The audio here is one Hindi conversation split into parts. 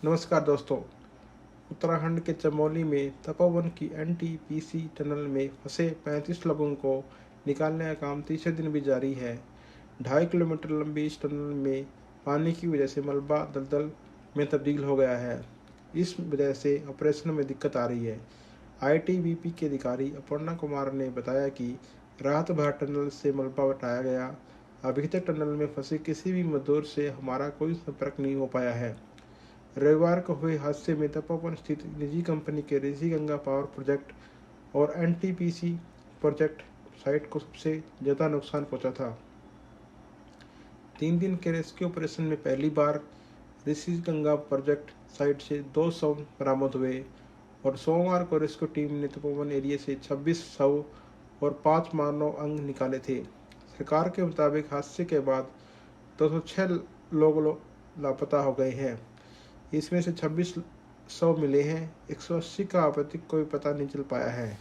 नमस्कार दोस्तों। उत्तराखंड के चमोली में तपोवन की एनटीपीसी टनल में फंसे 35 लोगों को निकालने का काम तीसरे दिन भी जारी है। 2.5 किलोमीटर लंबी इस टनल में पानी की वजह से मलबा दलदल में तब्दील हो गया है। इस वजह से ऑपरेशन में दिक्कत आ रही है। आईटीबीपी के अधिकारी अपर्णा कुमार ने बताया कि रात भर टनल से मलबा हटाया गया। अभी तक टनल में फंसे किसी भी मजदूर से हमारा कोई संपर्क नहीं हो पाया है। रविवार को हुए हादसे में तपोवन स्थित निजी कंपनी के ऋषि गंगा पावर प्रोजेक्ट और एनटीपीसी प्रोजेक्ट साइट को सबसे ज़्यादा नुकसान पहुंचा था। 3 दिन के रेस्क्यू ऑपरेशन में पहली बार ऋषि गंगा प्रोजेक्ट साइट से 2 शव बरामद हुए और सोमवार को रेस्क्यू टीम ने तपोवन एरिया से 26 शव और 5 मानव अंग निकाले थे। सरकार के मुताबिक हादसे के बाद 206 लोग लापता हो गए हैं। इसमें से 26 शव मिले हैं। 180 का अब तक कोई पता नहीं चल पाया है।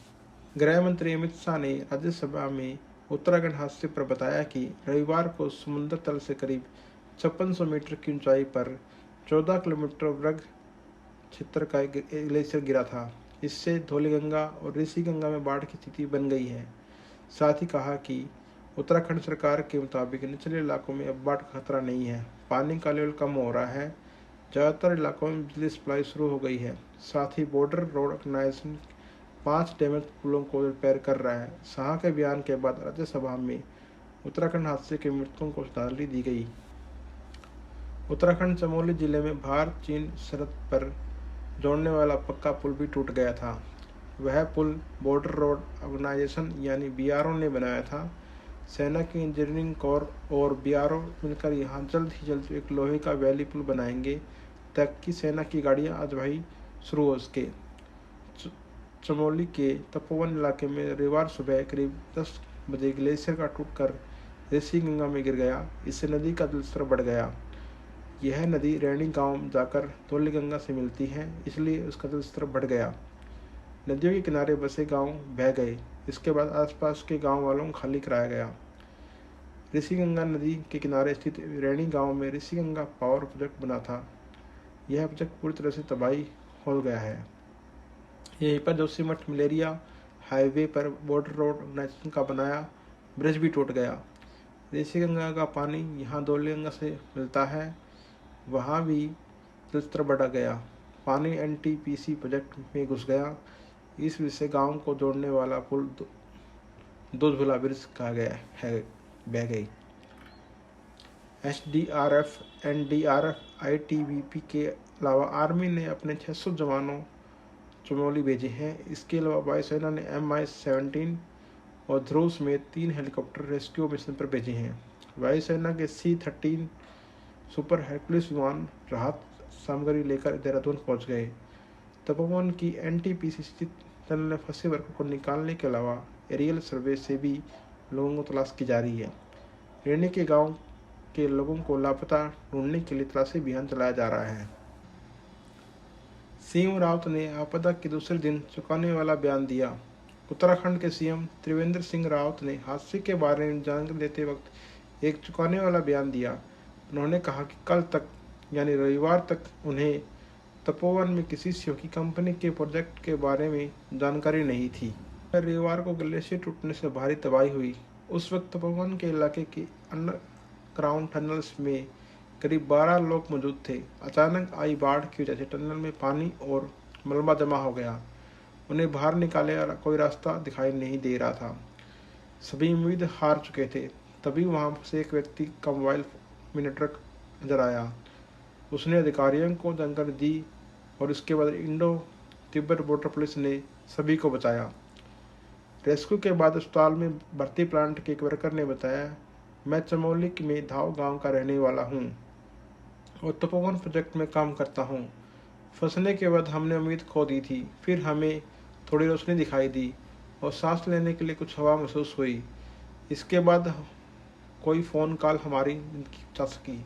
गृह मंत्री अमित शाह ने राज्यसभा में उत्तराखंड हादसे पर बताया कि रविवार को समुद्र तल से करीब 5600 मीटर की ऊंचाई पर 14 किलोमीटर वर्ग क्षेत्र का ग्लेशियर गिरा था। इससे धौलीगंगा और ऋषि गंगा में बाढ़ की स्थिति बन गई है। साथ ही कहा कि उत्तराखंड सरकार के मुताबिक निचले इलाकों में अब बाढ़ का खतरा नहीं है। पानी का लेवल कम हो रहा है। ज़्यादातर इलाकों में बिजली सप्लाई शुरू हो गई है। साथ ही बॉर्डर रोड ऑर्गेनाइजेशन 5 डैमेज पुलों को रिपेयर कर रहा है। शाह के बयान के बाद राज्यसभा में उत्तराखंड हादसे के मृतकों को श्रद्धांजलि दी गई। उत्तराखंड चमोली जिले में भारत चीन सरहद पर जोड़ने वाला पक्का पुल भी टूट गया था। वह पुल बॉर्डर रोड ऑर्गेनाइजेशन यानी बीआरओ ने बनाया था। सेना की इंजीनियरिंग कोर और बीआरओ मिलकर यहाँ जल्द ही जल्द एक लोहे का वैली पुल बनाएंगे ताकि सेना की गाड़ियाँ आवाजाही शुरू हो सके। चमोली के तपोवन इलाके में रविवार सुबह करीब 10 बजे ग्लेशियर का टूटकर ऋषि गंगा में गिर गया। इससे नदी का जलस्तर बढ़ गया। यह नदी रैणी गांव जाकर धौलीगंगा से मिलती है, इसलिए उसका जलस्तर बढ़ गया। नदियों के किनारे बसे गांव बह गए। इसके बाद आसपास के गांव वालों को खाली कराया गया। ऋषि गंगा नदी के किनारे स्थित रैणी गांव में ऋषि गंगा पावर प्रोजेक्ट बना था। यह प्रोजेक्ट पूरी तरह से तबाही हो गया है। यहीं पर जोशीमठ मलेरिया हाईवे पर बॉर्डर रोड ऑर्गेनाइजेशन का बनाया ब्रिज भी टूट गया। ऋषि गंगा का पानी यहाँ धौलीगंगा से मिलता है, वहाँ भी जलस्तर बढ़ गया। पानी एनटीपीसी प्रोजेक्ट में घुस गया। इस वजह से गांव को जोड़ने वाला पुल दूधभुला ब्रिज कहा गया है बह गई। एसडीआरएफ, एनडीआरएफ, आईटीबीपी के अलावा आर्मी ने अपने 600 जवानों चमोली भेजे हैं। इसके अलावा वायुसेना ने MI-17 और ध्रुव समेत 3 हेलीकॉप्टर रेस्क्यू मिशन पर भेजे हैं। वायुसेना के C-13 सुपर हरक्यूलिस विमान राहत सामग्री लेकर देहरादून पहुंच गए। तपोवन की एनटीपीसी स्थित टनल में फंसे वर्गों को निकालने के अलावा एरियल सर्वे से भी लोगों को तलाश की जा रही है। रेणी के गांव के लोगों को लापता ढूंढने के लिए तलाशी अभियान चलाया जा रहा है। सीएम रावत ने आपदा के दूसरे दिन चौंकाने वाला बयान दिया। उत्तराखंड के सीएम त्रिवेंद्र सिंह रावत ने हादसे के बारे में जानकारी देते वक्त एक चौंकाने वाला बयान दिया। उन्होंने कहा कि कल तक यानी रविवार तक उन्हें तपोवन में किसी सहयोगी कंपनी के प्रोजेक्ट के बारे में जानकारी नहीं थी। रविवार को ग्लेशियर टूटने से भारी तबाही हुई। उस वक्त तपोवन के इलाके के अंडरग्राउंड टनल्स में करीब 12 लोग मौजूद थे। अचानक आई बाढ़ की वजह से टनल में पानी और मलबा जमा हो गया। उन्हें बाहर निकालने वाला कोई रास्ता दिखाई नहीं दे रहा था। सभी उम्मीद हार चुके थे। तभी वहां से एक व्यक्ति का मोबाइल मिनीट्रक नजर आया। उसने अधिकारियों को जानकारी दी और इसके बाद इंडो तिब्बत बॉर्डर पुलिस ने सभी को बचाया। रेस्क्यू के बाद अस्पताल में भर्ती प्लांट के एक वर्कर ने बताया, मैं चमोली में धाव गांव का रहने वाला हूं और तपोवन प्रोजेक्ट में काम करता हूं। फंसने के बाद हमने उम्मीद खो दी थी। फिर हमें थोड़ी रोशनी दिखाई दी और सांस लेने के लिए कुछ हवा महसूस हुई। इसके बाद कोई फ़ोन कॉल हमारी जिंदगी बचा सकी।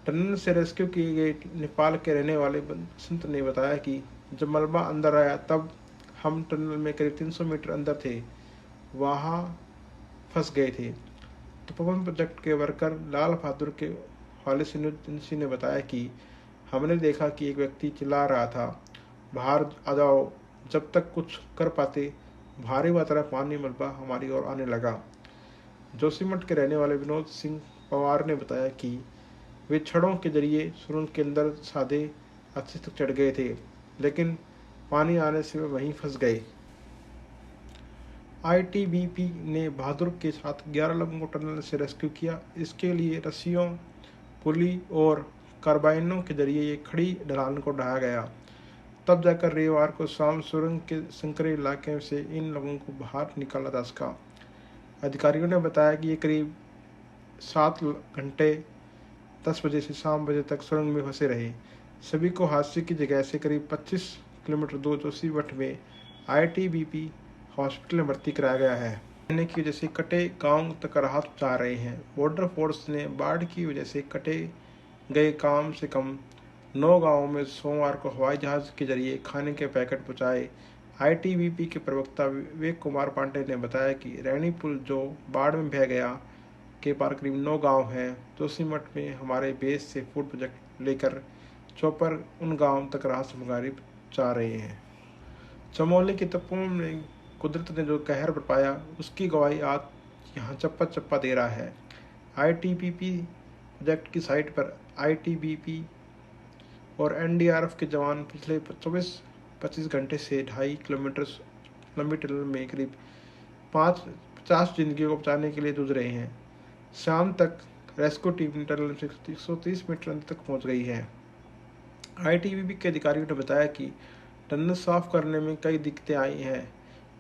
टनल से रेस्क्यू किए गए नेपाल के रहने वाले बसंत ने बताया कि जब मलबा अंदर आया तब हम टनल में करीब 300 मीटर अंदर थे, वहाँ फंस गए थे। तपोवन प्रोजेक्ट के वर्कर लाल बहादुर के वालिद सिन्नू ने बताया कि हमने देखा कि एक व्यक्ति चिल्ला रहा था, बाहर आ जाओ। जब तक कुछ कर पाते, भारी मात्रा पानी मलबा हमारी ओर आने लगा। जोशीमठ के रहने वाले विनोद सिंह पवार ने बताया कि वे छड़ों के जरिए सुरंग के अंदर साधे अच्छे तक चढ़ गए थे, लेकिन पानी आने से वे वहीं फंस गए। आईटीबीपी ने बहादुर के साथ 11 लोगों को टनल से रेस्क्यू किया। इसके लिए रस्सियों, पुली और कार्बाइनों के जरिए एक खड़ी ढलान को ढाया गया। तब जाकर रविवार को शाम सुरंग के संकरे इलाके से इन लोगों को बाहर निकाला जा सका। अधिकारियों ने बताया कि ये करीब 7 घंटे 10 बजे से शाम बजे तक सुरंग में फंसे रहे। सभी को हादसे की जगह से करीब 25 किलोमीटर दूर जोशीमठ में आईटीबीपी हॉस्पिटल में भर्ती कराया गया है। रहने की वजह से कटे गांव तक राहत पहुंचा रहे हैं। बॉर्डर फोर्स ने बाढ़ की वजह से कटे गए कम से कम 9 गांवों में सोमवार को हवाई जहाज के जरिए खाने के पैकेट पहुंचाए। आईटीबीपी के प्रवक्ता विवेक कुमार पांडे ने बताया कि रैनी पुल जो बाढ़ में बह गया के पार करीब 9 गांव हैं। जोशीमठ में हमारे बेस से फूड प्रोजेक्ट लेकर चौपर उन गांव तक राहत सामग्री पहुंचा रहे हैं। चमोली की तपों में कुदरत ने जो कहर बरपाया, उसकी गवाही आज यहाँ चप्पा चप्पा दे रहा है। आईटीबीपी प्रोजेक्ट की साइट पर आईटीबीपी और एनडीआरएफ के जवान पिछले 24-25 घंटे से 2.5 किलोमीटर लंबी टनल में करीब 50 जिंदगियों को बचाने के लिए जूझ रहे हैं। शाम तक रेस्क्यू टीम टनल से 130 मीटर अंदर तक पहुंच गई है। आईटीबीपी के अधिकारियों ने बताया कि टनल साफ करने में कई दिक्कतें आई हैं।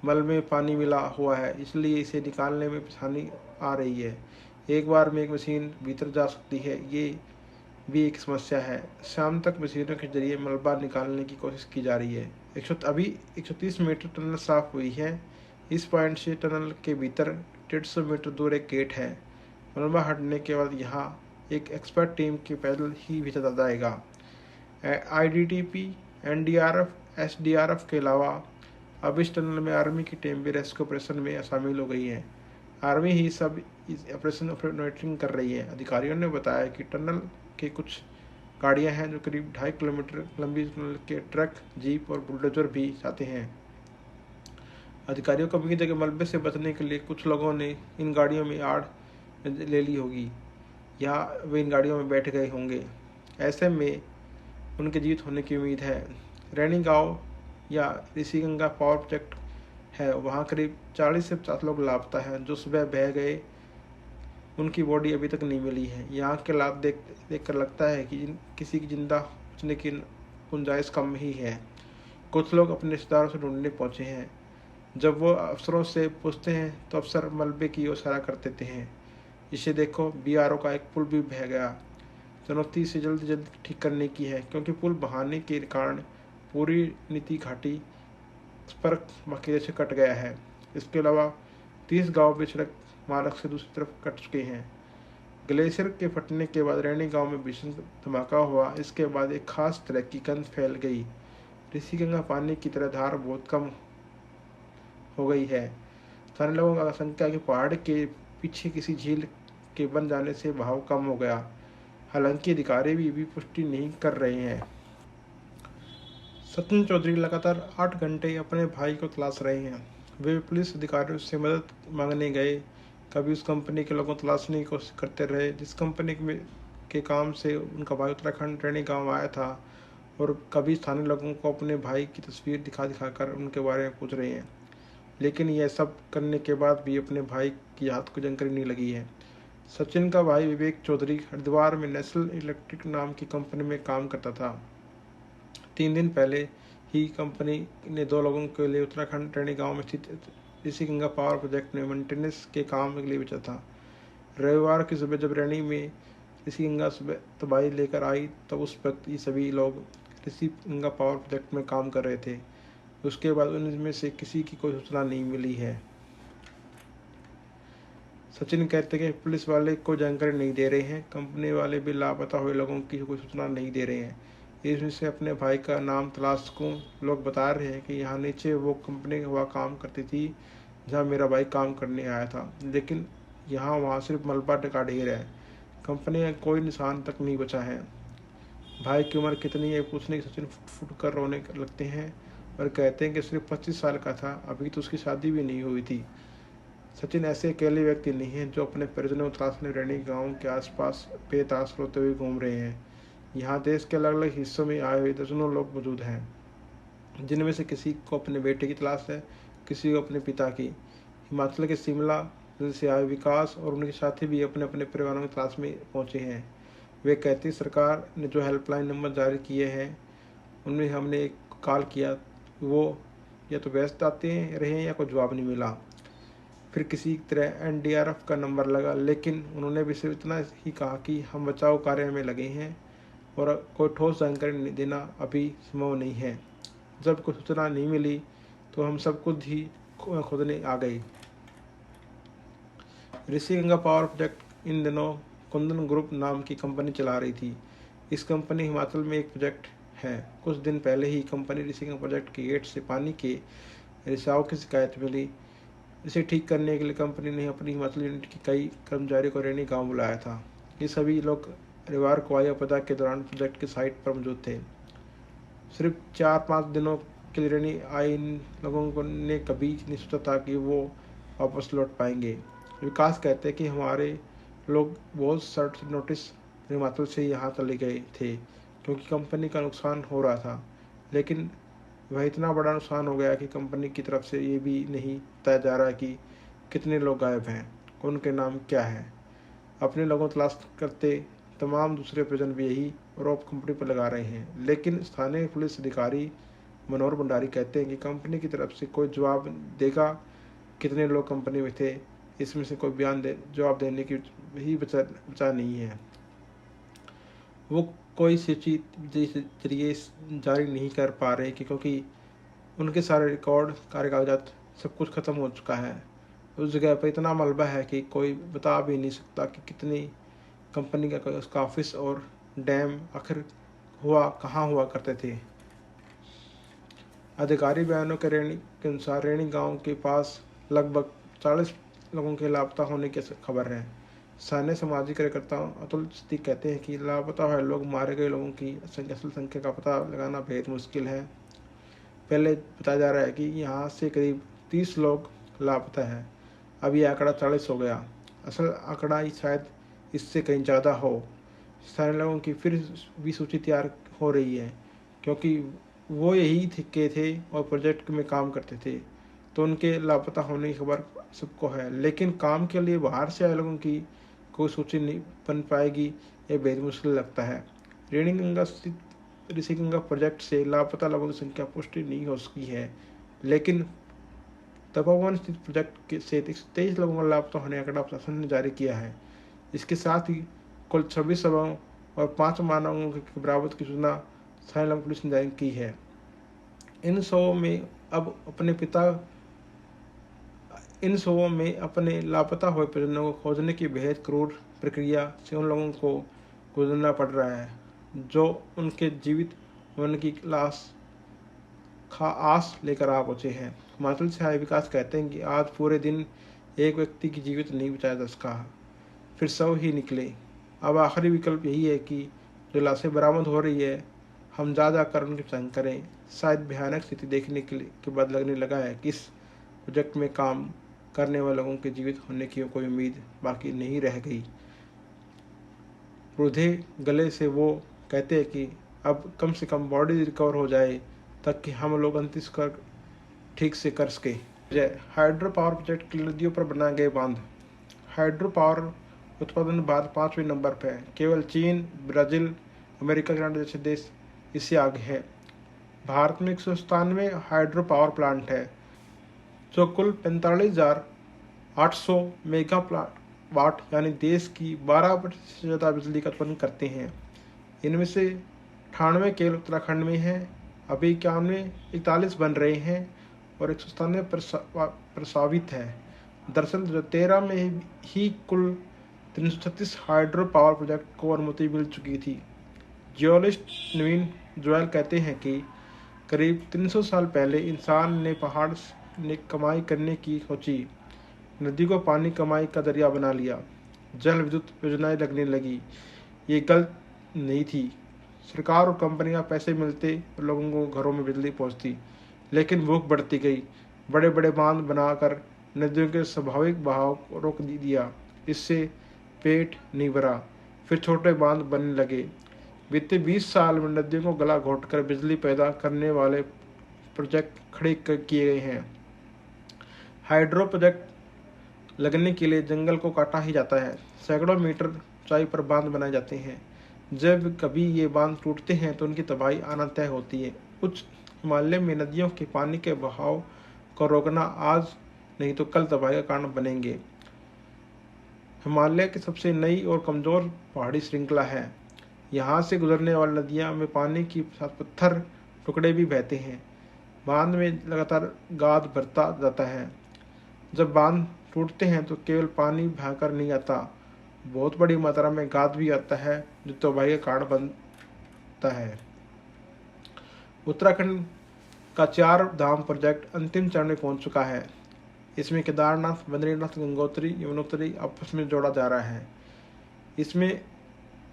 मल में पानी मिला हुआ है, इसलिए इसे निकालने में परेशानी आ रही है। एक बार में एक मशीन भीतर जा सकती है, ये भी एक समस्या है। शाम तक मशीनों के जरिए मलबा निकालने की कोशिश की जा रही है। अभी 130 मीटर टनल साफ हुई है। इस पॉइंट से टनल के भीतर 150 मीटर दूर एक गेट है। मलबा हटने के बाद यहाँ एक एक्सपर्ट टीम के पैदल ही भीतर आ जाएगा। आईटीबीपी, एनडीआरएफ, एसडीआरएफ के अलावा अब इस टनल में आर्मी की टीम भी रेस्क्यू ऑपरेशन में शामिल हो गई है। आर्मी ही सब इस ऑपरेशन मॉनिटरिंग कर रही है। अधिकारियों ने बताया कि टनल के कुछ गाड़ियां हैं जो करीब 2.5 किलोमीटर लंबी टनल के ट्रक, जीप और बुलडोजर भी जाते हैं। अधिकारियों को उम्मीद है कि मलबे से बचने के लिए कुछ लोगों ने इन गाड़ियों में आड़ ले ली होगी या वे इन गाड़ियों में बैठ गए होंगे। ऐसे में उनके जीवित होने की उम्मीद है। रैनी गांव या ऋषिगंगा पावर प्रोजेक्ट है, वहाँ करीब 40 से 50 लोग लापता हैं जो सुबह बह गए। उनकी बॉडी अभी तक नहीं मिली है। यहाँ के हालात देख कर लगता है कि किसी की जिंदा बचने की गुंजाइश कम ही है। कुछ लोग अपने रिश्तेदारों से ढूंढने पहुँचे हैं। जब वो अफसरों से पूछते हैं तो अफसर मलबे की ओर इशारा कर देते हैं। इसे देखो, बीआरओ का एक पुल भी बह गया। चुनौती से जल्द ठीक करने की है, क्योंकि पुल बहाने के कारण पूरी नीति घाटी पर मकीरे से कट गया है। इसके अलावा 30 गांव भी सड़क मार्ग से दूसरी तरफ कट चुके हैं। ग्लेशियर के फटने के बाद रैनी गांव में भीषण धमाका हुआ। इसके बाद एक खास तरह की गंध फैल गई। ऋषिगंगा पानी की तरह धार बहुत कम हो गई है। स्थानीय लोगों का आशंका है कि पहाड़ के पीछे किसी झील के बन जाने से बहाव कम हो गया। हालांकि अधिकारी भी पुष्टि नहीं कर रहे हैं। सचिन चौधरी लगातार 8 घंटे अपने भाई को तलाश रहे हैं। वे पुलिस अधिकारियों से मदद मांगने गए, कभी उस कंपनी के लोगों को तलाशने की कोशिश करते रहे जिस कंपनी के काम से उनका भाई उत्तराखंड रैनी गाँव आया था, और कभी स्थानीय लोगों को अपने भाई की तस्वीर दिखाकर उनके बारे में पूछ रहे हैं। लेकिन यह सब करने के बाद भी अपने भाई की हाथ को जानकारी नहीं लगी है। सचिन का भाई विवेक चौधरी हरिद्वार में नेशनल इलेक्ट्रिक नाम की कंपनी में काम करता था। 3 दिन पहले ही कंपनी ने 2 लोगों के लिए उत्तराखंड रैनी गांव में स्थित ऋषिगंगा पावर प्रोजेक्ट में मेंटेनेंस के काम के लिए बेचा था। रविवार की सुबह जब रैनी में ऋषिगंगा सुबह तबाही लेकर आई, तब उस वक्त ये सभी लोग ऋषिगंगा पावर प्रोजेक्ट में काम कर रहे थे। उसके बाद उनमें से किसी की कोई सूचना नहीं मिली है। सचिन कहते हैं कि पुलिस वाले कोई जानकारी नहीं दे रहे हैं, कंपनी वाले भी लापता हुए लोगों की कोई सूचना नहीं दे रहे हैं। इसमें से अपने भाई का नाम तलाश को लोग बता रहे हैं कि यहाँ नीचे वो कंपनी हुआ काम करती थी जहाँ मेरा भाई काम करने आया था, लेकिन यहाँ वहाँ सिर्फ मलबा का ढेर है। कंपनी का कोई निशान तक नहीं बचा है। भाई की उम्र कितनी है पूछने की सचिन फुट फुट कर रोने लगते हैं और कहते हैं कि सिर्फ 25 साल का था, अभी तो उसकी शादी भी नहीं हुई थी। सचिन ऐसे अकेले व्यक्ति नहीं हैं जो अपने परिजनों को तलाशने रैनी गांव के आसपास बेताश रोते हुए घूम रहे हैं। यहाँ देश के अलग अलग हिस्सों में आए हुए दर्जनों लोग मौजूद हैं, जिनमें से किसी को अपने बेटे की तलाश है, किसी को अपने पिता की। हिमाचल के शिमला से आए विकास और उनके साथी भी अपने अपने परिवारों की तलाश में पहुंचे हैं। वे कहते हैं सरकार ने जो हेल्पलाइन नंबर जारी किए हैं उनमें हमने एक कॉल किया, वो या तो व्यस्त आते रहे या कोई जवाब नहीं मिला। फिर किसी तरह एनडीआरएफ का नंबर लगा, लेकिन उन्होंने भी सिर्फ इतना ही कहा कि हम बचाव कार्य में लगे हैं और कोई ठोस जानकारी देना अभी संभव नहीं है। जब कोई सूचना नहीं मिली तो हम सब खुद ही खोदने आ गए। Rishi Ganga power project in दिनों कुंदन ग्रुप नाम की कंपनी चला रही थी। इस कंपनी हिमाचल में एक प्रोजेक्ट है। कुछ दिन पहले ही कंपनी ऋषि गंगा प्रोजेक्ट के गेट से पानी के रिसाव की शिकायत मिली। इसे ठीक करने के लिए कंपनी ने अपनी हिमाचल यूनिट के कई कर्मचारियों को रैनी गांव बुलाया था। ये सभी लोग रविवार को आई आपदा के दौरान प्रोजेक्ट की साइट पर मौजूद थे। सिर्फ 4-5 दिनों के लिए रैनी आए इन लोगों को ने कभी नहीं सोचा था कि वो वापस लौट पाएंगे। विकास कहते हैं कि हमारे लोग बहुत शॉर्ट नोटिस हिमाचल से यहाँ चले गए थे क्योंकि कंपनी का नुकसान हो रहा था, लेकिन वह इतना बड़ा नुकसान हो गया कि कंपनी की तरफ से ये भी नहीं बताया जा रहा कि कितने लोग गायब हैं, उनके नाम क्या है। अपने लोगों तलाश करते तमाम दूसरे प्रजन भी यही आरोप कंपनी पर लगा रहे हैं, लेकिन स्थानीय पुलिस अधिकारी मनोहर भंडारी कहते हैं कि कंपनी की तरफ से कोई जवाब देगा कितने लोग कंपनी में थे, इसमें से कोई जवाब देने की ही बचा नहीं है। वो कोई सूची जरिए जारी नहीं कर पा रहे क्योंकि उनके सारे रिकॉर्ड कागजात सब कुछ खत्म हो चुका है। उस जगह पर इतना मलबा है कि कोई बता भी नहीं सकता कि कितनी कंपनी का उसका ऑफिस और डैम आखिर कहाँ हुआ करते थे। आधिकारिक बयानों के अनुसार रैनी गांव के पास लगभग 40 लोगों के लापता होने की खबर है। स्थानीय सामाजिक कार्यकर्ता अतुल स्ती कहते हैं कि लापता हुए लोग मारे गए लोगों की असल संख्या का पता लगाना बेहद मुश्किल है। पहले बताया जा रहा है कि यहाँ से करीब 30 लोग लापता हैं, अब ये आंकड़ा 40 हो गया। असल आंकड़ा शायद इससे कहीं ज़्यादा हो। स्थानीय लोगों की फिर भी सूची तैयार हो रही है क्योंकि वो यही थे और प्रोजेक्ट में काम करते थे, तो उनके लापता होने की खबर सबको है, लेकिन काम के लिए बाहर से आए लोगों की कोई सूची नहीं बन पाएगी, ये बेहद मुश्किल लगता है। रैनी गंगा स्थित ऋषि गंगा प्रोजेक्ट से लापता लोगों की संख्या पुष्टि नहीं हो सकी है, लेकिन तपोवन स्थित प्रोजेक्ट से 23 लोगों का लापता होने आंकड़ा प्रशासन ने जारी किया है। इसके साथ ही कुल 26 शवों और 5 मानवों की बरामद की सूचना स्थानीय पुलिस ने जारी की है। इन शवों में अपने लापता हुए परिजनों को खोजने की बेहद क्रूर प्रक्रिया से उन लोगों को गुजरना पड़ रहा है जो उनके जीवित होने की आस लेकर आ पहुंचे हैं। हिमाचल से आए विकास कहते हैं कि आज पूरे दिन एक व्यक्ति की जीवित नहीं बचाया जा सका, फिर 100 ही निकले। अब आखिरी विकल्प यही है कि जो लाशें बरामद हो रही है हम ज़्यादा कर उनकी पहचान करें। शायद भयानक स्थिति देखने के बाद लगने लगा है कि इस प्रोजेक्ट में काम करने वाले लोगों के जीवित होने की कोई उम्मीद बाकी नहीं रह गई। रुधे गले से वो कहते हैं कि अब कम से कम बॉडी रिकवर हो जाए ताकि हम लोग अंतिम ठीक से कर सके। हाइड्रो पावर प्रोजेक्ट की नदियों पर बनाए गए बांध। हाइड्रो पावर उत्पादन भारत 5वें नंबर पर है। केवल चीन, ब्राज़ील, अमेरिका, कनाडा जैसे देश इससे आगे है। भारत में 197 हाइड्रो पावर प्लांट है जो कुल 45,800 मेगा वाट यानी देश की 12% से ज़्यादा बिजली का उत्पन्न करते हैं। इनमें से 98 केवल उत्तराखंड में है। अभी 41 बन रहे हैं और 197 प्रस्तावित है। दरअसल 2013 में ही कुल 336 हाइड्रो पावर प्रोजेक्ट को अनुमति मिल चुकी थी। जियोलॉजिस्ट नवीन जोयल कहते हैं कि करीब 300 साल पहले इंसान ने पहाड़ ने कमाई करने की सोची, नदी को पानी कमाई का दरिया बना लिया, जल विद्युत योजनाएं लगने लगी। ये गलत नहीं थी, सरकार और कंपनियां पैसे मिलते और लोगों को घरों में बिजली पहुंचती, लेकिन भूख बढ़ती गई। बड़े बड़े बांध बनाकर नदियों के स्वाभाविक बहाव को रोक दिया, इससे पेट नहीं भरा। फिर छोटे बांध बनने लगे। बीते 20 साल में नदियों को गला घोंटकर बिजली पैदा करने वाले प्रोजेक्ट खड़े किए गए हैं। हाइड्रो प्रोजेक्ट लगने के लिए जंगल को काटा ही जाता है। सैकड़ों मीटर ऊंचाई पर बांध बनाए जाते हैं। जब कभी ये बांध टूटते हैं तो उनकी तबाही आना तय होती है। उच्च हिमालय में नदियों के पानी के बहाव को रोकना आज नहीं तो कल तबाही का कारण बनेंगे। हिमालय की सबसे नई और कमजोर पहाड़ी श्रृंखला है। यहाँ से गुजरने वाली नदियाँ में पानी की साथ पत्थर टुकड़े भी बहते हैं। बांध में लगातार गाद भरता जाता है। जब बांध टूटते हैं तो केवल पानी बहाकर नहीं आता, बहुत बड़ी मात्रा में गाद भी आता है जो तबाही का कारण बनता है। उत्तराखंड का 4 धाम प्रोजेक्ट अंतिम चरण में पहुंच चुका है। इसमें केदारनाथ, बद्रीनाथ, गंगोत्री, यमुनोत्री आपस में जोड़ा जा रहा है। इसमें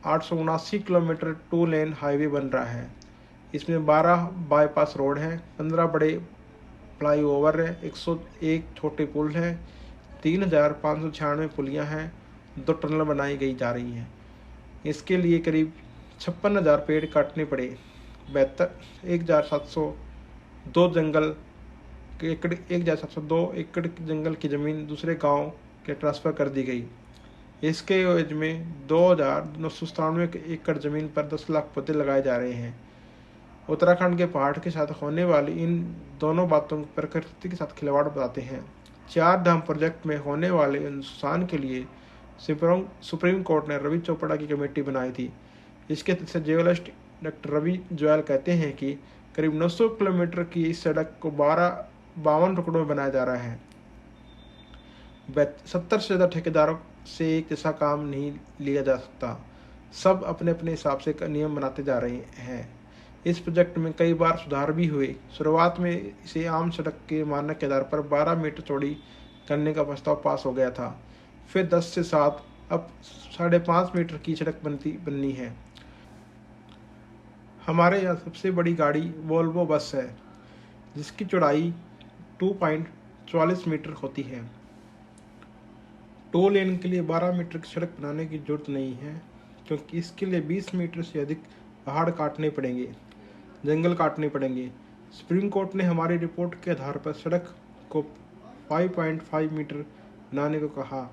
879 किलोमीटर 2 लेन हाईवे बन रहा है। इसमें 12 बाईपास रोड हैं, 15 बड़े फ्लाईओवर है, 101 छोटे पुल हैं, 3596 पुलियाँ हैं, 2 टनल बनाई गई जा रही हैं। इसके लिए करीब 56,000 पेड़ काटने पड़े। 1,702 जंगल एकड़ 1,702 एकड़ जंगल की जमीन दूसरे गांव के ट्रांसफ़र कर दी गई। इसके एवज में 2,997 एकड़ जमीन पर 10 लाख पौधे लगाए जा रहे हैं। उत्तराखंड के पहाड़ के साथ होने वाली इन दोनों बातों प्रकृति के साथ खिलवाड़ बताते हैं। 4 धाम प्रोजेक्ट में होने वाले नुकसान के लिए सुप्रीम कोर्ट ने रवि चोपड़ा की कमेटी बनाई थी। इसके तहत जियोलॉजिस्ट डॉक्टर रवि जोयल कहते हैं कि करीब 900 किलोमीटर की इस सड़क को 52 टुकड़ों में बनाया जा रहा है। 70 से ज़्यादा ठेकेदारों से एक जैसा काम नहीं लिया जा सकता। सब अपने अपने हिसाब से नियम बनाते जा रहे हैं। इस प्रोजेक्ट में कई बार सुधार भी हुए। शुरुआत में इसे आम सड़क के मानक के आधार पर 12 मीटर चौड़ी करने का प्रस्ताव पास हो गया था। फिर 10 से 7, अब 5.5 मीटर की सड़क बननी है। हमारे यहाँ सबसे बड़ी गाड़ी वोल्वो बस है, जिसकी चौड़ाई 2.44 मीटर होती है। 2 लेन के लिए 12 मीटर की सड़क बनाने की जरूरत नहीं है, क्योंकि इसके लिए 20 मीटर से अधिक पहाड़ काटने पड़ेंगे, जंगल काटने पड़ेंगे। सुप्रीम कोर्ट ने हमारी रिपोर्ट के आधार पर सड़क को 5.5 मीटर बनाने को कहा,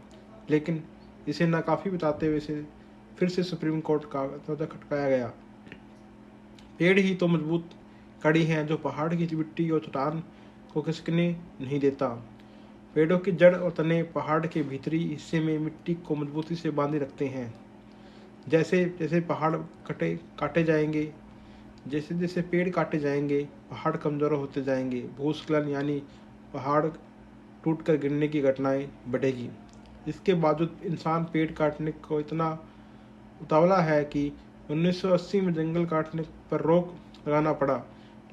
लेकिन इसे नाकाफी बताते हुए फिर से सुप्रीम कोर्ट का दरवाजा खटकाया गया। पेड़ ही तो मजबूत कड़ी हैं जो पहाड़ की मिट्टी और चट्टान को खिसकने नहीं देता। पेड़ों की जड़ और तने पहाड़ के भीतरी हिस्से में मिट्टी को मजबूती से बांधे रखते हैं। जैसे जैसे पहाड़ काटे जाएंगे, जैसे जैसे पेड़ काटे जाएंगे, पहाड़ कमज़ोर होते जाएंगे। भूस्खलन यानी पहाड़ टूटकर गिरने की घटनाएं बढ़ेगी। इसके बावजूद इंसान पेड़ काटने को इतना उतावला है कि 1980 में जंगल काटने पर रोक लगाना पड़ा,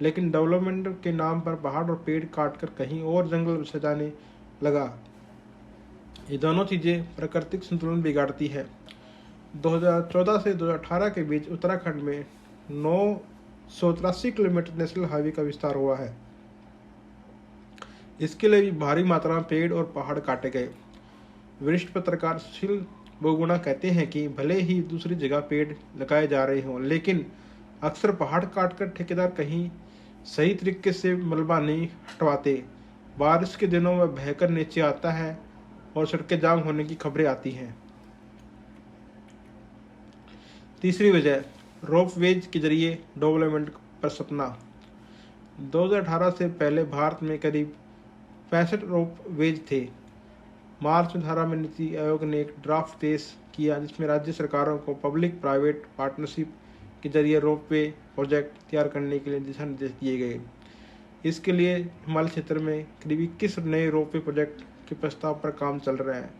लेकिन डेवलपमेंट के नाम पर पहाड़ और पेड़ काटकर कहीं और जंगल सजाने लगा। ये दोनों चीज़ें प्राकृतिक संतुलन बिगाड़ती है। 2014 से 2018 के बीच उत्तराखंड में 983 किलोमीटर नेशनल हाईवे का विस्तार हुआ है। इसके लिए भी भारी मात्रा में पेड़ और पहाड़ काटे गए। वरिष्ठ पत्रकार सुशील बहुगुणा कहते हैं कि भले ही दूसरी जगह पेड़ लगाए जा रहे हों, लेकिन अक्सर पहाड़ काटकर ठेकेदार कहीं सही तरीके से मलबा नहीं हटवाते। बारिश के दिनों में बहकर नीचे आता है और सड़कें जाम होने की खबरें आती हैं। तीसरी वजह, रोपवेज के जरिए डेवलपमेंट पर सपना। 2018 से पहले भारत में करीब 65 रोपवेज थे। मार्च 2018 में नीति आयोग ने एक ड्राफ्ट पेश किया, जिसमें राज्य सरकारों को पब्लिक प्राइवेट पार्टनरशिप के जरिए रोपवे प्रोजेक्ट तैयार करने के लिए दिशा निर्देश दिए गए। इसके लिए हिमालय क्षेत्र में करीब 21 नए रोपवे प्रोजेक्ट के प्रस्ताव पर काम चल रहा है।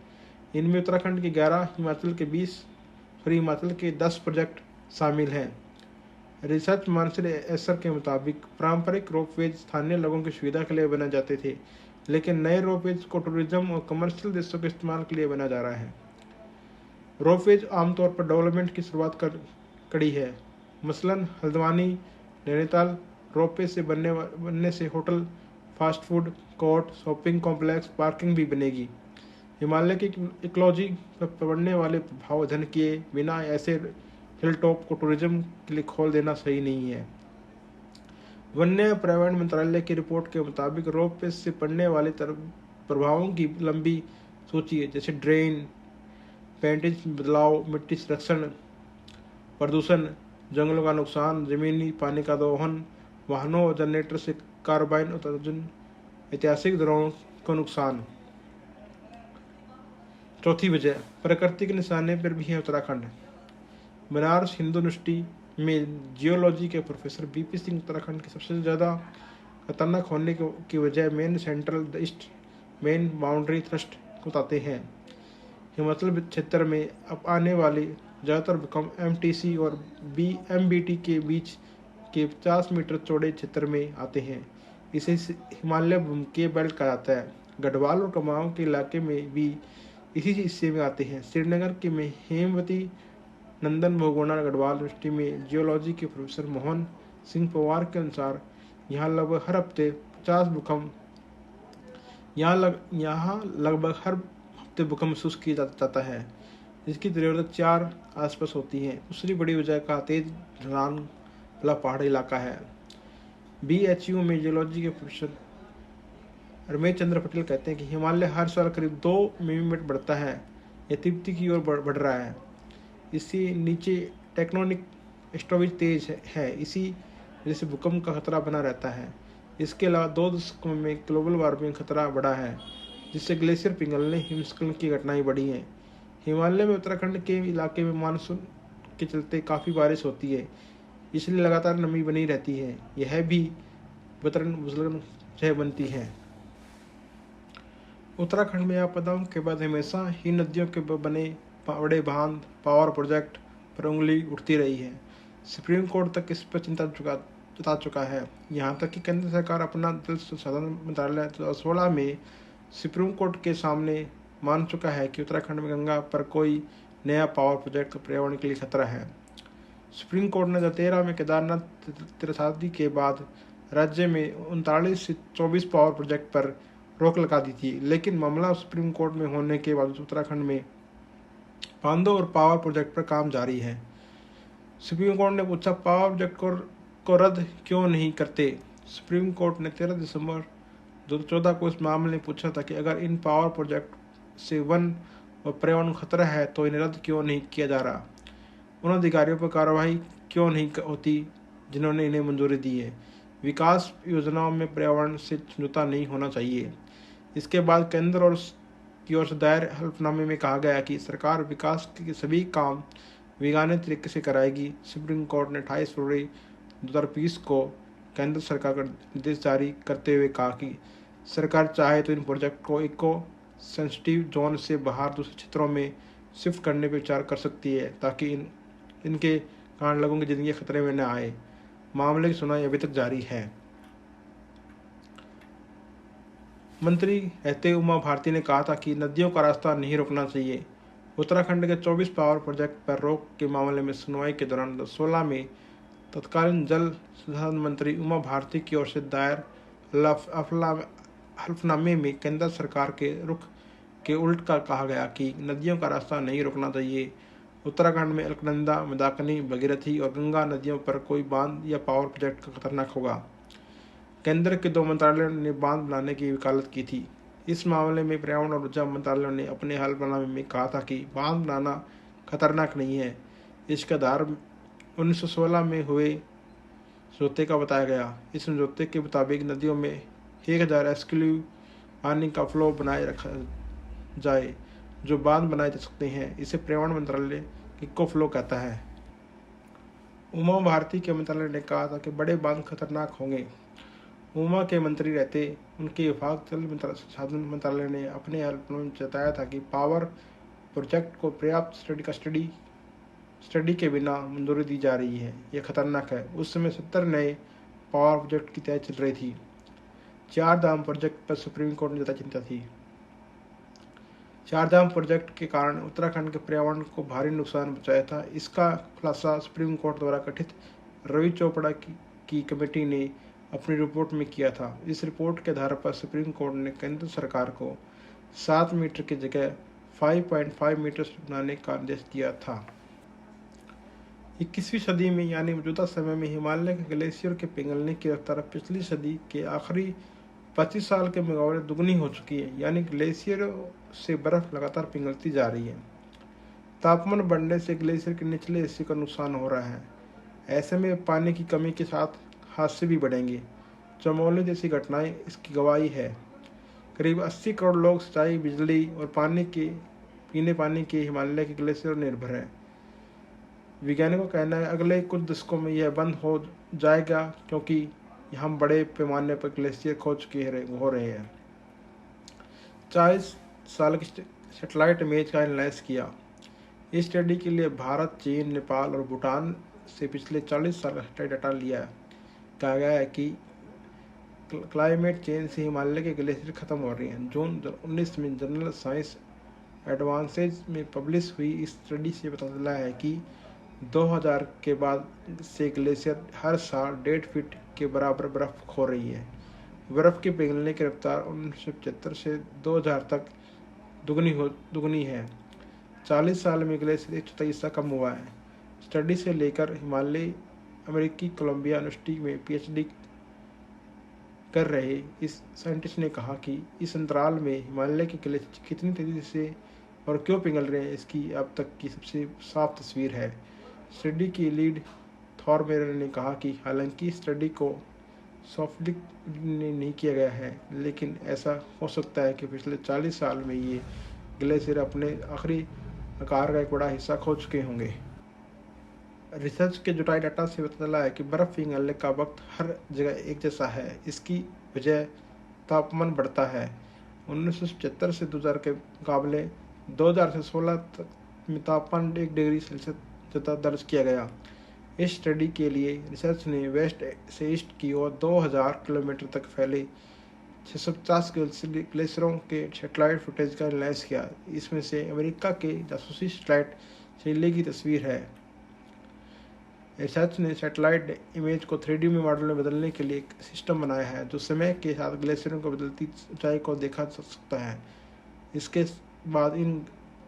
इनमें उत्तराखंड के 11, हिमाचल के 10 प्रोजेक्ट शामिल हैं। रिसर्च मार्शल एसर के मुताबिक पारंपरिक रोपवेज स्थानीय लोगों की सुविधा के लिए बनाए जाते थे, लेकिन नए रोपवेज को टूरिज्म और कमर्शियल देशों के इस्तेमाल के लिए बनाया जा रहा है। रोपवेज आमतौर पर डेवलपमेंट की शुरुआत कड़ी है। मसलन हल्द्वानी नैनीताल रोपवे से बनने से hotel, fast food court, shopping complex, parking भी बनेगी। हिमालय की इकोलॉजी पर पड़ने वाले प्रभाव अध्ययन किए बिना ऐसे हिल टॉप को टूरिज्म के लिए खोल देना सही नहीं है। वन्य पर्यावरण मंत्रालय की रिपोर्ट के मुताबिक रोपवे से पड़ने वाले प्रभावों की लंबी सूची है, जैसे ड्रेन, पेंटेज बदलाव, मिट्टी संरक्षण, प्रदूषण, जंगलों का नुकसान, जमीनी पानी का दोहन, वाहनों और जनरेटर से कार्बाइन उत्सर्जन, ऐतिहासिक धरोहरों का नुकसान। चौथी वजह, प्रकृति के निशाने पर भी है उत्तराखंड। बनारस हिंदू यूनिवर्सिटी में जियोलॉजी के प्रोफेसर बीपी सिंह उत्तराखंड की सबसे ज़्यादा खतरनाक होने की वजह main central east main boundary thrust को बताते हैं। हिमाचल क्षेत्र में अब आने वाले ज़्यादातर भूकंप एमटीसी और एमबीटी के बीच के 50 मीटर चौड़े क्षेत्र में आते हैं। इसे हिमालय भूमध्य बेल्ट कहा जाता है। गढ़वाल और कुमाऊं के इलाके में भी इसी हिस्से में आते हैं। श्रीनगर के में हेमवती नंदन बहुगुणा गढ़वाल यूनिवर्सिटी में जियोलॉजी के प्रोफेसर मोहन सिंह पवार के अनुसार यहाँ लगभग हर हफ्ते 50 भूकंप महसूस किया जाता है, जिसकी तीव्रता 4 आसपास होती है। दूसरी बड़ी वजह का तेज ढलान वाला पहाड़ी इलाका है। BHU में जियोलॉजी के प्रोफेसर रमेश चंद्र पटेल कहते हैं कि हिमालय हर साल करीब 2 मिलीमीटर बढ़ता है। यह तिब्बती की ओर बढ़ रहा है। इससे नीचे टेक्टोनिक स्टोरेज तेज है, इसी वजह से भूकंप का खतरा बना रहता है। इसके अलावा 2 दशकों में ग्लोबल वार्मिंग खतरा बढ़ा है, जिससे ग्लेशियर पिघलने, हिमस्खलन की घटनाएं बढ़ी हैं। हिमालय में उत्तराखंड के इलाके में मानसून के चलते काफ़ी बारिश होती है, इसलिए लगातार नमी बनी रहती है। यह भी वजह बनती है। उत्तराखंड में आपदाओं के बाद हमेशा ही नदियों के बने बड़े बांध, पावर प्रोजेक्ट पर उंगली उठती रही है। सुप्रीम कोर्ट तक इस पर चिंता जता चुका है। यहाँ तक कि केंद्र सरकार अपना जल संसाधन मंत्रालय 2016 में सुप्रीम कोर्ट के सामने मान चुका है कि उत्तराखंड में गंगा पर कोई नया पावर प्रोजेक्ट पर्यावरण के लिए खतरा है। सुप्रीम कोर्ट ने 2013 में केदारनाथ त्रासदी के बाद राज्य में 39 से 24 पावर प्रोजेक्ट पर रोक लगा दी थी, लेकिन मामला सुप्रीम कोर्ट में होने के बाद उत्तराखंड में बांधों और पावर प्रोजेक्ट पर काम जारी है। सुप्रीम कोर्ट ने पूछा, पावर प्रोजेक्ट को रद्द क्यों नहीं करते। सुप्रीम कोर्ट ने 13 दिसंबर 2014 को इस मामले में पूछा था कि अगर इन पावर प्रोजेक्ट से वन और पर्यावरण खतरा है तो इन्हें रद्द क्यों नहीं किया जा रहा। उन अधिकारियों पर कार्रवाई क्यों नहीं होती जिन्होंने इन्हें मंजूरी दी है। विकास योजनाओं में पर्यावरण से समझौता नहीं होना चाहिए। इसके बाद केंद्र की ओर से दायर हल्फनामे में कहा गया कि सरकार विकास के सभी काम वैज्ञानिक तरीके से कराएगी। सुप्रीम कोर्ट ने 28 फरवरी 2020 को केंद्र सरकार का निर्देश जारी करते हुए कहा कि सरकार चाहे तो इन प्रोजेक्ट को इको सेंसिटिव जोन से बाहर दूसरे क्षेत्रों में शिफ्ट करने पर विचार कर सकती है, ताकि इनके कारण लोगों की जिंदगी खतरे में न आए। मामले की सुनवाई अभी तक जारी है। मंत्री रहते उमा भारती ने कहा था कि नदियों का रास्ता नहीं रोकना चाहिए। उत्तराखंड के 24 पावर प्रोजेक्ट पर रोक के मामले में सुनवाई के दौरान 2016 में तत्कालीन जल संसाधन मंत्री उमा भारती की ओर से दायर हल्फनामे में केंद्र सरकार के रुख के उल्ट का कहा गया कि नदियों का रास्ता नहीं रोकना चाहिए। उत्तराखंड में अलकनंदा, मंदाकिनी, भगीरथी और गंगा नदियों पर कोई बांध या पावर प्रोजेक्ट खतरनाक होगा। केंद्र के 2 मंत्रालयों ने बांध बनाने की वकालत की थी। इस मामले में पर्यावरण और ऊर्जा मंत्रालयों ने अपने हल्फनामे में कहा था कि बांध बनाना खतरनाक नहीं है। इसका आधार 1916 में हुए समझौते का बताया गया। इस समझौते के मुताबिक नदियों में 1000 SCU पानी का फ्लो बनाए रखा जाए, जो बांध बनाए जा सकते हैं। इसे पर्यावरण मंत्रालय इको फ्लो कहता है। उमा भारती के मंत्रालय ने कहा था कि बड़े बांध खतरनाक होंगे। उमा के मंत्री रहते उनके विभाग जल संसाधन मंत्रालय ने अपने हल्फनामे में बताया था कि पावर प्रोजेक्ट को पर्याप्त स्टडी के बिना मंजूरी दी जा रही है, यह खतरनाक है। उस समय 70 नए पावर प्रोजेक्ट की तैयारी चल रही थी। 4 धाम प्रोजेक्ट पर सुप्रीम कोर्ट ने ज़्यादा चिंता थी। चारधाम प्रोजेक्ट के कारण उत्तराखंड के पर्यावरण को भारी नुकसान पहुंचाया था। इसका खुलासा सुप्रीम कोर्ट द्वारा गठित रवि चोपड़ा की कमेटी ने अपनी रिपोर्ट में किया था। इस रिपोर्ट के आधार पर सुप्रीम कोर्ट ने केंद्र सरकार को 7 मीटर की जगह 5.5 मीटर बनाने का आदेश दिया था। 21वीं सदी में यानी मौजूदा समय में हिमालय के ग्लेशियर के पिघलने की रफ्तार पिछली सदी के आखिरी 25 साल के मुकाबले दुगनी हो चुकी है, यानी ग्लेशियर से बर्फ लगातार पिघलती जा रही है। तापमान बढ़ने से ग्लेशियर के निचले हिस्से का नुकसान हो रहा है। ऐसे में पानी की कमी के साथ हादसे भी बढ़ेंगे। चमोली जैसी घटनाएं इसकी गवाही है। करीब 80 करोड़ लोग सिंचाई, बिजली और पीने पानी के हिमालय के ग्लेशियर निर्भर हैं। वैज्ञानिकों का कहना है अगले कुछ दशकों में यह बंद हो जाएगा, क्योंकि हम बड़े पैमाने पर ग्लेशियर खोज हो रहे हैं। 40 साल की सैटेलाइट इमेज का एनालाइज किया। इस स्टडी के लिए भारत, चीन, नेपाल और भूटान से पिछले 40 साल का सैटेलाइट डाटा लिया है। कहा गया है कि क्लाइमेट चेंज से हिमालय के ग्लेशियर खत्म हो रहे हैं। जून 19 में जर्नल साइंस एडवांसेज में पब्लिश हुई इस स्टडी से पता चला है कि 2000 के बाद से ग्लेशियर हर साल 1.5 फीट के बराबर बर्फ खो रही है। बर्फ के पिघलने की रफ्तार 1975 से 2000 तक दुगनी है। 40 साल में ग्लेशियर 1/4 हिस्सा कम हुआ है। स्टडी से लेकर हिमालय अमेरिकी कोलंबिया यूनिवर्सिटी में PhD कर रहे इस साइंटिस्ट ने कहा कि इस अंतराल में हिमालय के ग्लेशियर कितनी तेजी से और क्यों पिघल रहे हैं, इसकी अब तक की सबसे साफ तस्वीर है। स्टडी की लीड थॉरमेयर ने कहा कि हालांकि स्टडी को सॉफ्टली नहीं किया गया है, लेकिन ऐसा हो सकता है कि पिछले 40 साल में ये ग्लेशियर अपने आखिरी आकार का एक बड़ा हिस्सा खो चुके होंगे। रिसर्च के जुटाई डाटा से पता चला है कि बर्फ पिघलने का वक्त हर जगह एक जैसा है। इसकी वजह तापमान बढ़ता है। 1975 से 2000 के मुकाबले 2000 से 16 तक में तापमान 1 डिग्री सेल्सियस ज़्यादा दर्ज किया गया। इस स्टडी के लिए रिसर्च ने वेस्ट से ईस्ट की ओर 2000 किलोमीटर तक फैले 650 ग्लेशियरों के सैटेलाइट फुटेज का एनालाइज किया। इसमें से अमेरिका के जासूसी सैटेलाइट चिली की तस्वीर है। रिसर्च ने सैटेलाइट इमेज को 3D में मॉडल में बदलने के लिए एक सिस्टम बनाया है, जो समय के साथ ग्लेशियरों को बदलती ऊंचाई को देखा जा सकता है। इसके बाद इन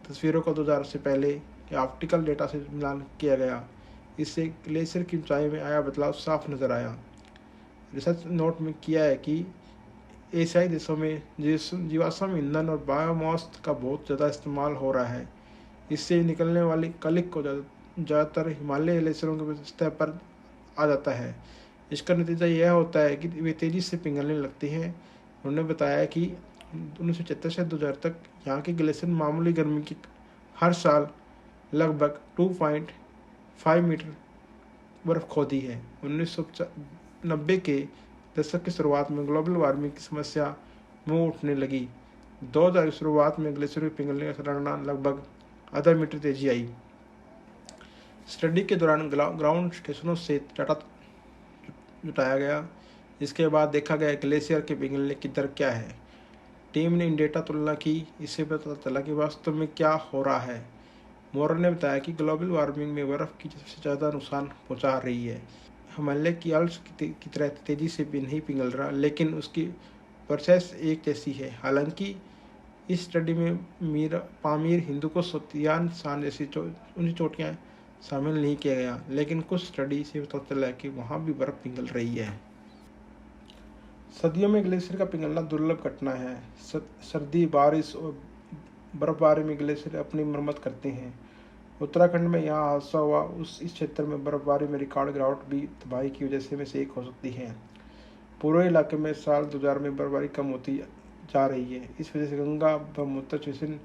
तस्वीरों को 2000 से पहले के ऑप्टिकल डेटा से मिलान किया गया। इससे ग्लेशियर की ऊंचाई में आया बदलाव साफ नजर आया। रिसर्च नोट में किया है कि एशियाई देशों में जीवाश्म ईंधन और बायोमास का बहुत ज़्यादा इस्तेमाल हो रहा है। इससे निकलने वाली कलिक को ज़्यादातर हिमालय ग्लेशियरों के सतह पर आ जाता है। इसका नतीजा यह होता है कि वे तेज़ी से पिघलने लगती हैं। उन्होंने बताया कि 1976 से 2000 तक यहाँ के ग्लेशियर मामूली गर्मी की हर साल लगभग 2.5 मीटर बर्फ खोदी है। 1990 के दशक की शुरुआत में ग्लोबल वार्मिंग की समस्या मुंह उठने लगी। 2000 की शुरुआत में ग्लेशियर के पिघलने का रंगना लगभग आधा मीटर तेजी आई। स्टडी के दौरान ग्राउंड स्टेशनों से डाटा जुटाया गया। इसके बाद देखा गया ग्लेशियर के पिघलने की दर क्या है। टीम ने इन डेटा तुलना की। इससे पता चला कि वास्तव में क्या हो रहा है। मोर ने बताया कि ग्लोबल वार्मिंग में बर्फ की सबसे ज़्यादा नुकसान पहुंचा रही है। हिमालय की आल्प्स की तरह तेज़ी से भी नहीं पिघल रहा, लेकिन उसकी प्रोसेस एक जैसी है। हालांकि इस स्टडी में पामीर, हिंदुकुश, तियान शान जैसी ऊंची चोटियाँ शामिल नहीं किया गया, लेकिन कुछ स्टडी से पता चला कि वहाँ भी बर्फ पिघल रही है। सर्दियों में ग्लेशियर का पिघलना दुर्लभ घटना है। सर्दी, बारिश और बर्फबारी में ग्लेशियर अपनी मरम्मत करते हैं। उत्तराखंड में यहाँ हादसा हुआ इस क्षेत्र में बर्फबारी में रिकॉर्ड गिरावट भी तबाही की वजह से में से एक हो सकती है। पूरे इलाके में साल 2000 में बर्फबारी कम होती जा रही है। इस वजह से गंगा ब्रह्मपुत्र स्टेशन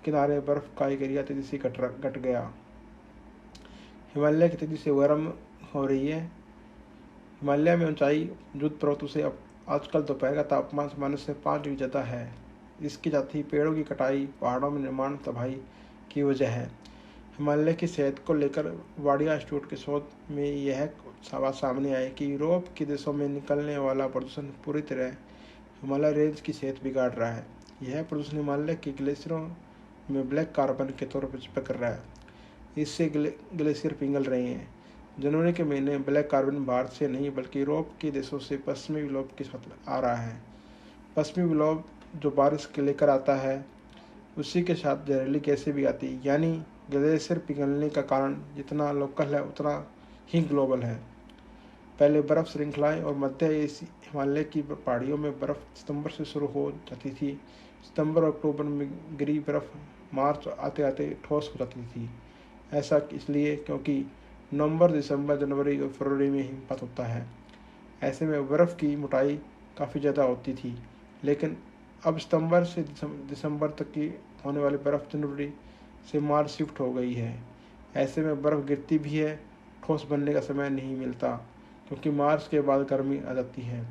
किनारे बर्फ का एक एरिया तेजी से घट गया। हिमालय की तेजी से गर्म हो रही है। हिमालय में ऊंचाई मौजूद पर्वतों से अब आजकल दोपहर का तापमान सामान्य से 5 डिग्री ज़्यादा है। इसके साथ ही पेड़ों की कटाई, पहाड़ों में निर्माण तबाही की वजह है। हिमालय की सेहत को लेकर वाडिया इंस्टीट्यूट के शोध में यह बात सामने आई कि यूरोप के देशों में निकलने वाला प्रदूषण पूरी तरह हिमालय रेंज की सेहत बिगाड़ रहा है। यह प्रदूषण हिमालय के ग्लेशियरों में ब्लैक कार्बन के तौर पर चिपक रहा है। इससे ग्लेशियर पिघल रहे हैं। जनवरी के महीने में ब्लैक कार्बन भारत से नहीं बल्कि यूरोप के देशों से पश्चिमी विलोप के साथ आ रहा है। पश्चिमी विलोप जो बारिश के लेकर आता है, उसी के साथ जहरीली गैसें भी आती है। यानी ग्लेशियर पिघलने का कारण जितना लोकल है उतना ही ग्लोबल है। पहले बर्फ श्रृंखलाएं और मध्य एशिया हिमालय की पहाड़ियों में बर्फ सितंबर से शुरू हो जाती थी। सितंबर और अक्टूबर में गिरी बर्फ मार्च आते आते ठोस हो जाती थी। ऐसा इसलिए क्योंकि नवंबर, दिसंबर, जनवरी और फरवरी में हिमपात होता है। ऐसे में बर्फ़ की मोटाई काफ़ी ज़्यादा होती थी, लेकिन अब सितंबर से दिसंबर तक की होने वाली बर्फ़ जनवरी से मार्च शिफ्ट हो गई है। ऐसे में बर्फ़ गिरती भी है, ठोस बनने का समय नहीं मिलता, क्योंकि मार्च के बाद गर्मी आ जाती है।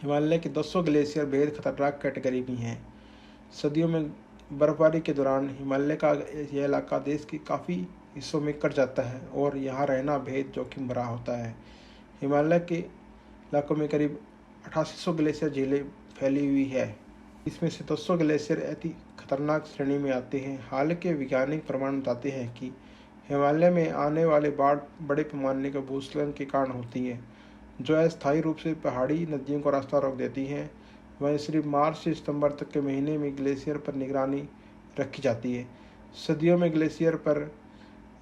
हिमालय के 200 ग्लेशियर बेहद खतरनाक कैटेगरी में हैं। सर्दियों में बर्फबारी के दौरान हिमालय का यह इलाका देश के काफ़ी हिस्सों में कट जाता है और यहाँ रहना बेहद जोखिम भरा होता है। हिमालय के इलाकों में करीब 8800 ग्लेशियर झीलें फैली हुई है। इसमें से 200 ग्लेशियर अति खतरनाक श्रेणी में आते हैं। हाल के वैज्ञानिक प्रमाण बताते हैं कि हिमालय में आने वाले बाढ़ बड़े पैमाने के भूस्खलन के कारण होती है, जो अस्थायी रूप से पहाड़ी नदियों को रास्ता रोक देती हैं। वहीं सिर्फ मार्च से सितंबर तक के महीने में ग्लेशियर पर निगरानी रखी जाती है। सर्दियों में ग्लेशियर पर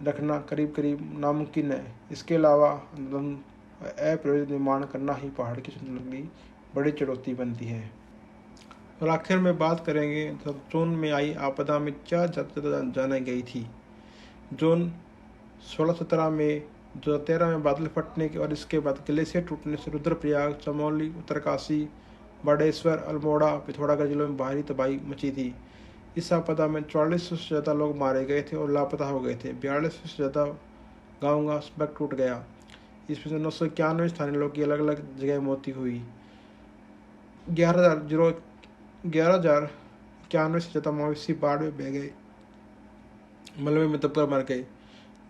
रखना करीब करीब नामुमकिन है। इसके अलावा अप्रयोजित निर्माण करना ही पहाड़ की संतुलन की बड़ी चुनौती बनती है। और आखिर में बात करेंगे जब जून में आई आपदा में क्या जानी गई थी। जून 16-17 में 2013 में बादल फटने के और इसके बाद ग्लेशियर टूटने से रुद्रप्रयाग, चमोली, उत्तरकाशी, बाड़ेश्वर, अल्मोड़ा, पिथौरागढ़ जिलों में भारी तबाही मची थी। इस आपदा में 4400 से ज़्यादा लोग मारे गए थे और लापता हो गए थे। 4200 से ज़्यादा गाँव का संपर्क टूट गया। इसमें से 991 स्थानीय लोगों की अलग अलग जगह मौत हुई। 11,091 से ज़्यादा मवेशी बाढ़ में बह गए, मलबे में दबकर मर गए।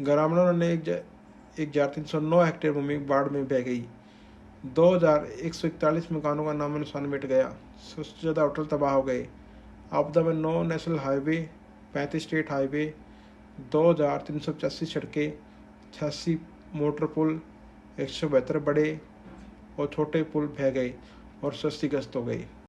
ग्रामीणों ने 1,309 हेक्टेयर भूमि बाढ़ में बह गई। 2,141 मकानों का नामो निशान मिट गया। 100 से ज़्यादा होटल तबाह हो गए। आपदा में 9 नेशनल हाईवे, 35 स्टेट हाईवे, 2,385 सड़कें, 86 मोटर पुल, 172 बड़े और छोटे पुल बह गए और क्षतिग्रस्त हो गए।